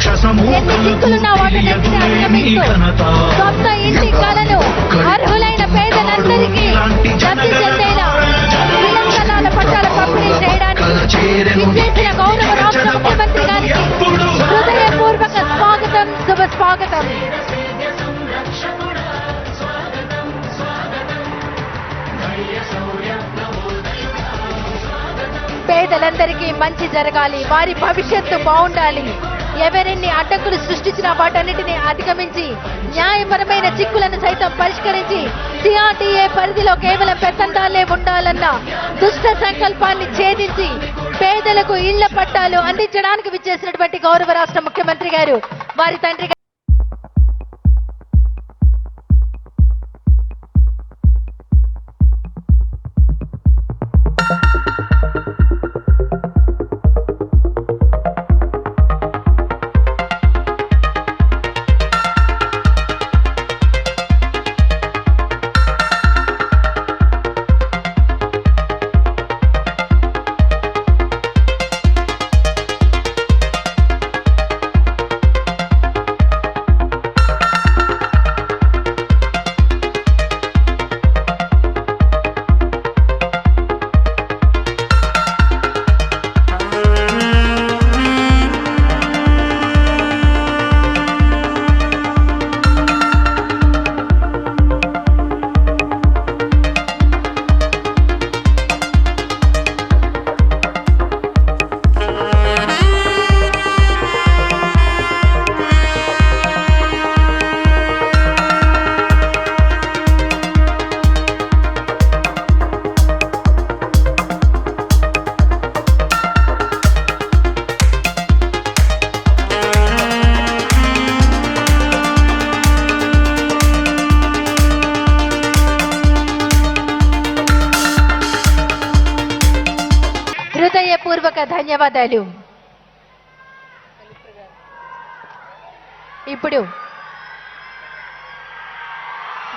ఎన్ని చిక్కులున్నా వాటన్నిటిని అధిగమిస్తూ సొంత ఇంటి కలను అర్హులైన పేదలందరికీ లబ్ధి చెందేలా తెలంగాణ పట్టాల పంపిణీ చేయడానికి విచ్చేసిన గౌరవ రాష్ట్ర ముఖ్యమంత్రి గారికి హృదయపూర్వక స్వాగతం, శుభ స్వాగతం. పేదలందరికీ మంచి జరగాలి, వారి భవిష్యత్తు బాగుండాలి. ఎవరెన్ని అడ్డంకులు సృష్టించిన వాటన్నిటిని అధిగమించి న్యాయపరమైన చిక్కులను సైతం పరిష్కరించి సిఆర్డీఏ పరిధిలో కేవలం పెత్తందాలే ఉండాలన్న దుష్ట సంకల్పాన్ని ఛేదించి పేదలకు ఇళ్ల పట్టాలు అందించడానికి విచ్చేసినటువంటి గౌరవ రాష్ట్ర ముఖ్యమంత్రి గారు వారి తండ్రి హృదయపూర్వక ధన్యవాదాలు. ఇప్పుడు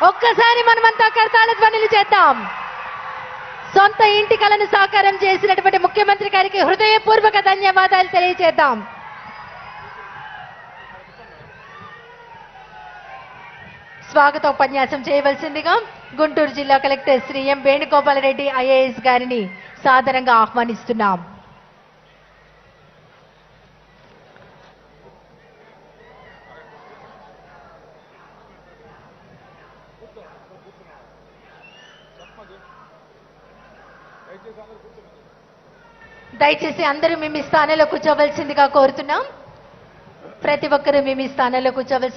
ఒక్కసారి మనమంతా కరతాళ ధ్వనులు చేద్దాం. సొంత ఇంటి కలను సాకారం చేసినటువంటి ముఖ్యమంత్రి గారికి హృదయపూర్వక ధన్యవాదాలు తెలియజేద్దాం. స్వాగతోపన్యాసం చేయవలసిందిగా గుంటూరు జిల్లా కలెక్టర్ శ్రీ ఎం వేణుగోపాలరెడ్డి ఐఏఎస్ గారిని సాదరంగా ఆహ్వానిస్తున్నాం. దయచేసి అందరూ మీ స్థానంలో కూర్చోవలసిందిగా కోరుతున్నాం. ప్రతి ఒక్కరూ మీ స్థానంలో కూర్చోవలసింది.